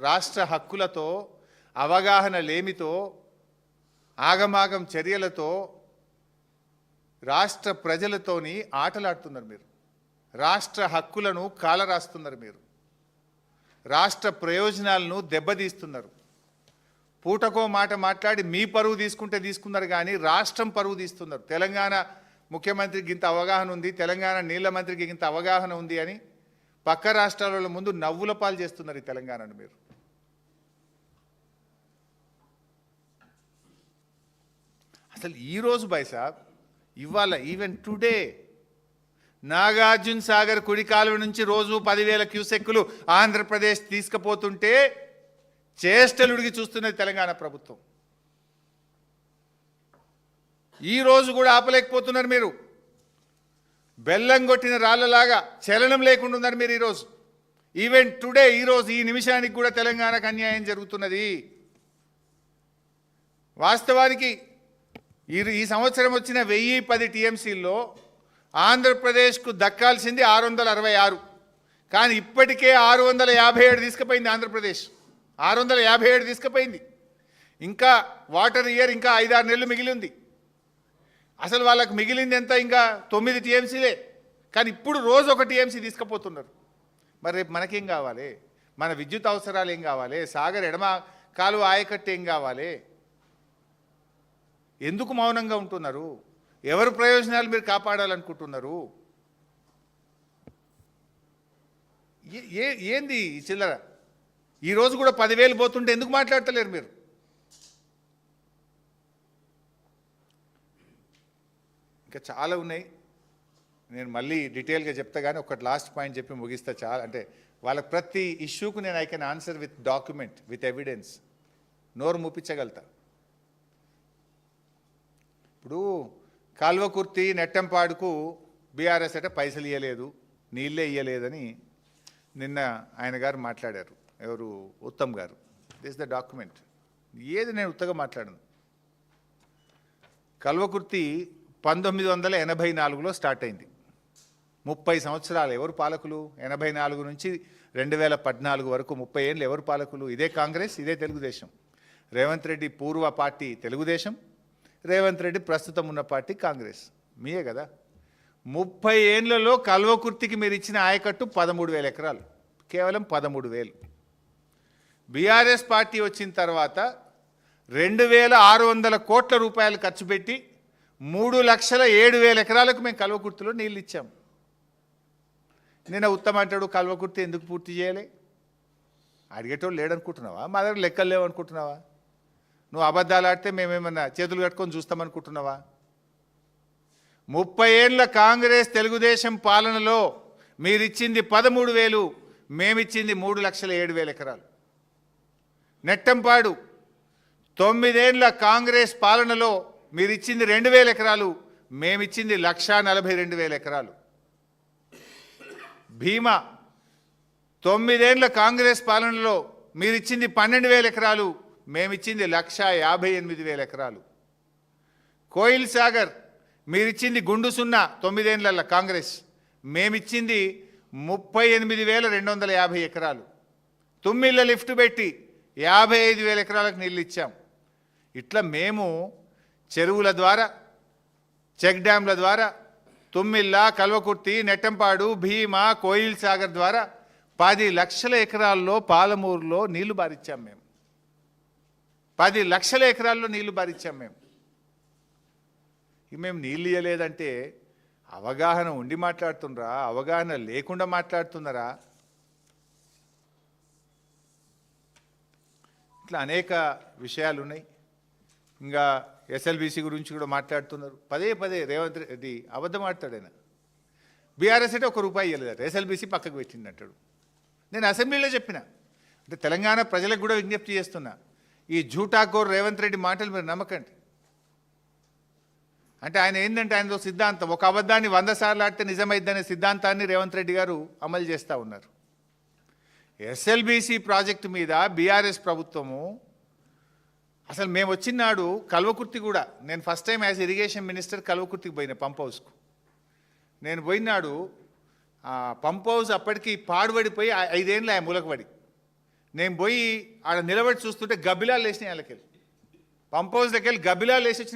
రాష్ట్ర హక్కులతో అవగాహన లేమితో ఆగమాగం చర్యలతో రాష్ట్ర ప్రజలతోని ఆటలాడుతున్నారు మీరు. రాష్ట్ర హక్కులను కాలరాస్తున్నారు మీరు. రాష్ట్ర ప్రయోజనాలను దెబ్బతీస్తున్నారు. పూటకో మాట మాట్లాడి మీ పరువు తీసుకున్నారు కానీ రాష్ట్రం పరువు తీస్తున్నారు. తెలంగాణ ముఖ్యమంత్రికి ఇంత అవగాహన ఉంది, తెలంగాణ నీళ్ల మంత్రికి ఇంత అవగాహన ఉంది అని పక్క రాష్ట్రాల ముందు నవ్వుల పాలు చేస్తున్నారు ఈ తెలంగాణను మీరు. అసలు ఈరోజు బైసాబ్ ఇవాళ ఈవెన్ టుడే నాగార్జున సాగర్ కుడి కాలువ నుంచి రోజు 10,000 క్యూసెక్కులు ఆంధ్రప్రదేశ్ తీసుకుపోతుంటే చేష్టలుడికి చూస్తున్నది తెలంగాణ ప్రభుత్వం. ఈరోజు కూడా ఆపలేకపోతున్నారు మీరు. బెల్లం కొట్టిన రాళ్ళలాగా చలనం లేకుండా ఉన్నారు మీరు ఈరోజు. ఈవెన్ టుడే ఈరోజు ఈ నిమిషానికి కూడా తెలంగాణకు అన్యాయం జరుగుతున్నది. వాస్తవానికి ఈ సంవత్సరం వచ్చిన 1010 టీఎంసీల్లో ఆంధ్రప్రదేశ్కు దక్కాల్సింది 666, కానీ ఇప్పటికే 657 తీసుకుపోయింది ఆంధ్రప్రదేశ్. 657 తీసుకుపోయింది. ఇంకా వాటర్ ఇయర్ ఇంకా 5-6 నెలలు మిగిలి ఉంది. అసలు వాళ్ళకు మిగిలింది ఎంత? ఇంకా 9 టీఎంసీలే. కానీ ఇప్పుడు రోజు 1 టీఎంసీ తీసుకుపోతున్నారు. మరి రేపు మనకేం కావాలి? మన విద్యుత్ అవసరాలు ఏం కావాలి? సాగర్ ఎడమ కాలువ ఆయకట్టు ఏం కావాలి? ఎందుకు మౌనంగా ఉంటున్నారు? ఎవరి ప్రయోజనాలు మీరు కాపాడాలనుకుంటున్నారు? ఏంది ఈ చిల్లర? ఈరోజు కూడా 10,000 పోతుంటే ఎందుకు మాట్లాడతలేరు మీరు? ఇంకా చాలా ఉన్నాయి, నేను మళ్ళీ డీటెయిల్గా చెప్తా. కానీ ఒకటి లాస్ట్ పాయింట్ చెప్పి ముగిస్తా. చాలా అంటే వాళ్ళకి ప్రతి ఇష్యూకు నేను I can answer with document, with evidence. నోరు మూపించగలుగుతా. ఇప్పుడు కాల్వకుర్తి నెట్టంపాడుకు బీఆర్ఎస్ అంటే పైసలు ఇవ్వలేదు, నీళ్ళే ఇవ్వలేదని నిన్న ఆయన గారు మాట్లాడారు. ఎవరు? ఉత్తమ్ గారు. This the document. ఏది నేను ఉత్తగా మాట్లాడను. కల్వకుర్తి 1984లో స్టార్ట్ అయింది. 30 సంవత్సరాలు ఎవరు పాలకులు? 84 నుంచి 2014 వరకు 30 ఏళ్ళు ఎవరు పాలకులు? ఇదే కాంగ్రెస్, ఇదే తెలుగుదేశం. రేవంత్ రెడ్డి పూర్వ పార్టీ తెలుగుదేశం, రేవంత్ రెడ్డి ప్రస్తుతం ఉన్న పార్టీ కాంగ్రెస్. మీయే కదా. 30 ఏళ్లలో కల్వకుర్తికి మీరు ఇచ్చిన ఆయకట్టు 13,000 ఎకరాలు, కేవలం 13,000. బీఆర్ఎస్ పార్టీ వచ్చిన తర్వాత 2,600 కోట్ల రూపాయలు ఖర్చు పెట్టి 3,07,000 ఎకరాలకు మేము కల్వకుర్తిలో నీళ్ళు ఇచ్చాం. నేను ఉత్తమ అంటాడు కల్వకుర్తి ఎందుకు పూర్తి చేయాలి? అడిగేటోళ్ళు లేడనుకుంటున్నావా? మా దగ్గర లెక్కలు లేవనుకుంటున్నావా? నువ్వు అబద్ధాలు ఆడితే మేమేమన్నా చేతులు కట్టుకొని చూస్తామనుకుంటున్నావా? 30 ఏళ్ళ కాంగ్రెస్ తెలుగుదేశం పాలనలో మీరిచ్చింది 13,000, మేమిచ్చింది 3,07,000 ఎకరాలు. నెట్టంపాడు 9 ఏళ్ళ కాంగ్రెస్ పాలనలో మీరిచ్చింది 2,000 ఎకరాలు, మేమిచ్చింది 1,42,000 ఎకరాలు. భీమా 9 ఏళ్ళ కాంగ్రెస్ పాలనలో మీరిచ్చింది 12,000 ఎకరాలు, మేమిచ్చింది 1,58,000 ఎకరాలు. కోయిల్ సాగర్ మీరిచ్చింది గుండు సున్నా 9 ఏళ్ళ కాంగ్రెస్, మేమిచ్చింది 38,250 ఎకరాలు. తుమ్మిళ్ళ లిఫ్ట్ పెట్టి 55,000 ఎకరాలకు నీళ్ళు ఇచ్చాం. ఇట్లా మేము చెరువుల ద్వారా, చెక్ డ్యాంల ద్వారా, తుమ్మిళ్ళ, కల్వకుర్తి, నెట్టంపాడు, భీమా, కోయిల్ సాగర్ ద్వారా 10 లక్షల ఎకరాల్లో పాలమూరులో నీళ్లు బారిచ్చాం మేము. 10 లక్షల ఎకరాల్లో నీళ్లు బారిచ్చాం మేము. మేము నీళ్ళు ఇవ్వలేదంటే అవగాహన ఉండి మాట్లాడుతున్నారా? అవగాహన లేకుండా మాట్లాడుతున్నారా? ఇట్లా అనేక విషయాలు ఉన్నాయి. ఇంకా ఎస్ఎల్బీసీ గురించి కూడా మాట్లాడుతున్నారు. పదే రేవంత్ రెడ్డి అబద్ధం ఆడతాడు. ఆయన బీఆర్ఎస్ అంటే ₹1 ఇవ్వలేదు, ఎస్ఎల్బీసీ పక్కకు పెట్టింది అంటాడు. నేను అసెంబ్లీలో చెప్పిన, అంటే తెలంగాణ ప్రజలకు కూడా విజ్ఞప్తి చేస్తున్నా, ఈ జూటాకోర్ రేవంత్ రెడ్డి మాటలు మీరు నమ్మకండి. అంటే ఆయన ఏంటంటే ఆయనతో సిద్ధాంతం, ఒక అబద్ధాన్ని 100 సార్లు ఆడితే నిజమైద్దనే సిద్ధాంతాన్ని రేవంత్ రెడ్డి గారు అమలు చేస్తూ ఉన్నారు. ఎస్ఎల్బీసీ ప్రాజెక్టు మీద బీఆర్ఎస్ ప్రభుత్వము అసలు మేము వచ్చినాడు కల్వకుర్తి కూడా, నేను first time as irrigation minister కల్వకుర్తికి పోయిన పంప్ హౌస్కు. నేను పోయినాడు పంప్ హౌస్ అప్పటికి పాడుబడిపోయి 5 ఏళ్ళు ఆ మూలకబడి. నేను పోయి ఆడ నిలబడి చూస్తుంటే గబ్బిలాలు లేచినాయి వాళ్ళకి, పంప్ హౌస్ దగ్గర గబ్బిలాలు లేచి వచ్చినాయి.